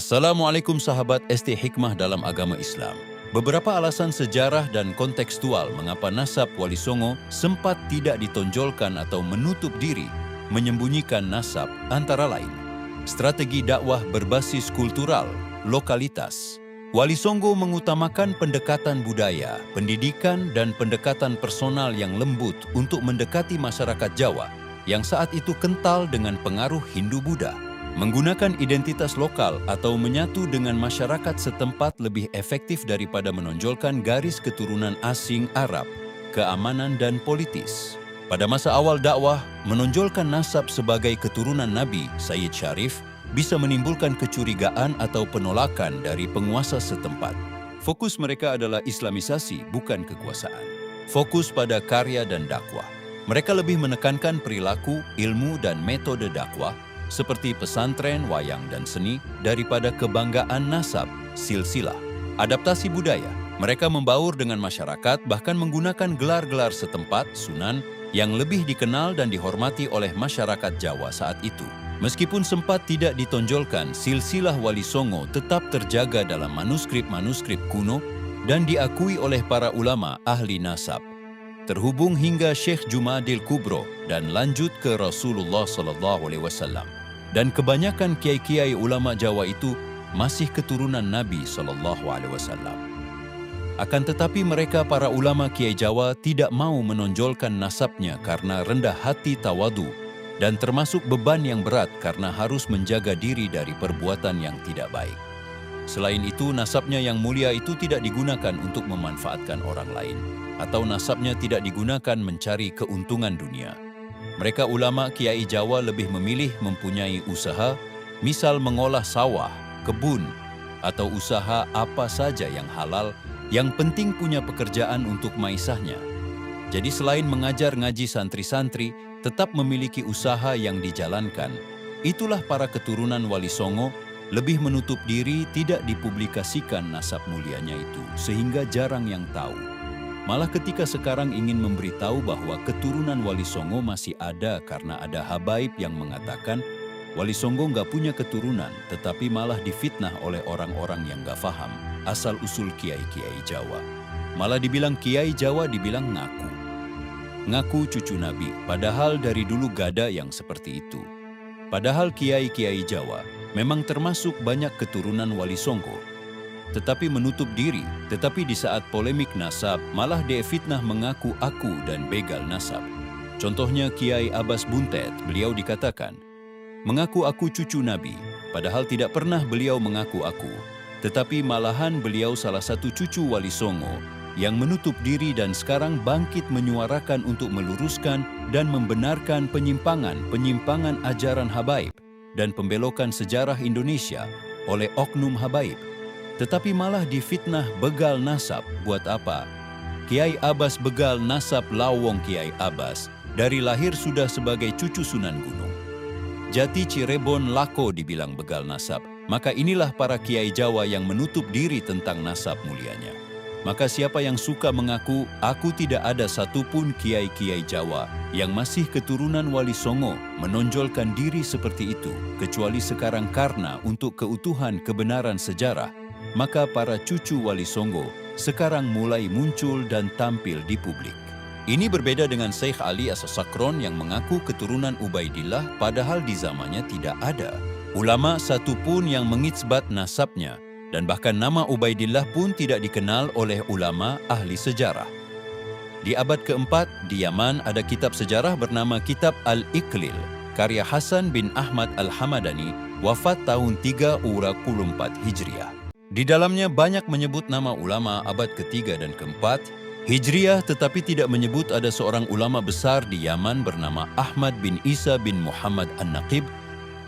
Assalamualaikum sahabat ST Hikmah dalam agama Islam. Beberapa alasan sejarah dan kontekstual mengapa nasab Wali Songo sempat tidak ditonjolkan atau menutup diri, menyembunyikan nasab antara lain. Strategi dakwah berbasis kultural, lokalitas. Wali Songo mengutamakan pendekatan budaya, pendidikan dan pendekatan personal yang lembut untuk mendekati masyarakat Jawa yang saat itu kental dengan pengaruh Hindu-Buddha. Menggunakan identitas lokal atau menyatu dengan masyarakat setempat lebih efektif daripada menonjolkan garis keturunan asing Arab, keamanan dan politis. Pada masa awal dakwah, menonjolkan nasab sebagai keturunan Nabi Sayyid Syarif bisa menimbulkan kecurigaan atau penolakan dari penguasa setempat. Fokus mereka adalah Islamisasi, bukan kekuasaan. Fokus pada karya dan dakwah. Mereka lebih menekankan perilaku, ilmu dan metode dakwah seperti pesantren, wayang, dan seni daripada kebanggaan nasab, silsilah. Adaptasi budaya, mereka membaur dengan masyarakat bahkan menggunakan gelar-gelar setempat, sunan, yang lebih dikenal dan dihormati oleh masyarakat Jawa saat itu. Meskipun sempat tidak ditonjolkan, silsilah Wali Songo tetap terjaga dalam manuskrip-manuskrip kuno dan diakui oleh para ulama ahli nasab. Terhubung hingga Syekh Jumadil Kubro dan lanjut ke Rasulullah SAW. Dan kebanyakan kiai-kiai ulama Jawa itu masih keturunan Nabi SAW. Akan tetapi mereka para ulama kiai Jawa tidak mau menonjolkan nasabnya karena rendah hati tawadu dan termasuk beban yang berat karena harus menjaga diri dari perbuatan yang tidak baik. Selain itu, nasabnya yang mulia itu tidak digunakan untuk memanfaatkan orang lain atau nasabnya tidak digunakan mencari keuntungan dunia. Mereka ulama kiai Jawa lebih memilih mempunyai usaha, misal mengolah sawah, kebun, atau usaha apa saja yang halal, yang penting punya pekerjaan untuk maisahnya. Jadi selain mengajar ngaji santri-santri, tetap memiliki usaha yang dijalankan. Itulah para keturunan Wali Songo lebih menutup diri, tidak dipublikasikan nasab mulianya itu, sehingga jarang yang tahu. Malah ketika sekarang ingin memberitahu bahwa keturunan Wali Songo masih ada karena ada habaib yang mengatakan Wali Songo nggak punya keturunan, tetapi malah difitnah oleh orang-orang yang nggak paham asal-usul kiai-kiai Jawa. Malah dibilang kiai Jawa dibilang ngaku. Ngaku cucu Nabi, padahal dari dulu gak ada yang seperti itu. Padahal kiai-kiai Jawa memang termasuk banyak keturunan Wali Songo, tetapi menutup diri, tetapi di saat polemik nasab, malah dia fitnah mengaku aku dan begal nasab. Contohnya Kiai Abbas Buntet, beliau dikatakan, mengaku aku cucu Nabi, padahal tidak pernah beliau mengaku aku, tetapi malahan beliau salah satu cucu Wali Songo yang menutup diri dan sekarang bangkit menyuarakan untuk meluruskan dan membenarkan penyimpangan ajaran habaib dan pembelokan sejarah Indonesia oleh oknum habaib. Tetapi malah difitnah begal nasab. Buat apa? Kiai Abbas begal nasab lawong Kiai Abbas. Dari lahir sudah sebagai cucu Sunan Gunung. Jati Cirebon lako dibilang begal nasab. Maka inilah para kiai Jawa yang menutup diri tentang nasab mulianya. Maka siapa yang suka mengaku, aku tidak ada satupun kiai-kiai Jawa yang masih keturunan Wali Songo menonjolkan diri seperti itu, kecuali sekarang karena untuk keutuhan kebenaran sejarah, maka para cucu Wali Songo sekarang mulai muncul dan tampil di publik. Ini berbeda dengan Syekh Ali As-Sakron yang mengaku keturunan Ubaidillah padahal di zamannya tidak ada ulama satupun yang mengitsbat nasabnya, dan bahkan nama Ubaidillah pun tidak dikenal oleh ulama ahli sejarah. Di abad keempat, di Yaman ada kitab sejarah bernama Kitab Al-Iqlil, karya Hasan bin Ahmad Al-Hamadani, wafat tahun 344 Hijriah. Di dalamnya banyak menyebut nama ulama abad ketiga dan keempat Hijriah, tetapi tidak menyebut ada seorang ulama besar di Yaman bernama Ahmad bin Isa bin Muhammad An-Naqib,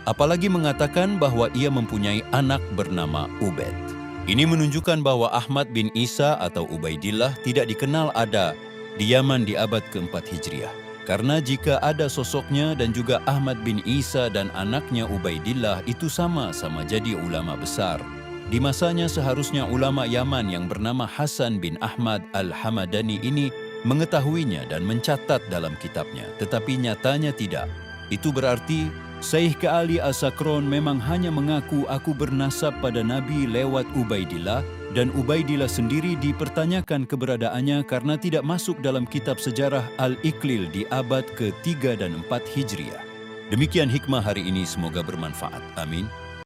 apalagi mengatakan bahwa ia mempunyai anak bernama Ubaid. Ini menunjukkan bahwa Ahmad bin Isa atau Ubaidillah tidak dikenal ada di Yaman di abad keempat Hijriah. Karena jika ada sosoknya dan juga Ahmad bin Isa dan anaknya Ubaidillah itu sama-sama jadi ulama besar. Di masanya seharusnya ulama Yaman yang bernama Hasan bin Ahmad Al-Hamadani ini mengetahuinya dan mencatat dalam kitabnya, tetapi nyatanya tidak. Itu berarti Syekh Ka'ali As-Sakron memang hanya mengaku aku bernasab pada Nabi lewat Ubaidillah, dan Ubaidillah sendiri dipertanyakan keberadaannya karena tidak masuk dalam kitab sejarah Al-Iqlil di abad ke-3 dan 4 Hijriah. Demikian hikmah hari ini, semoga bermanfaat. Amin.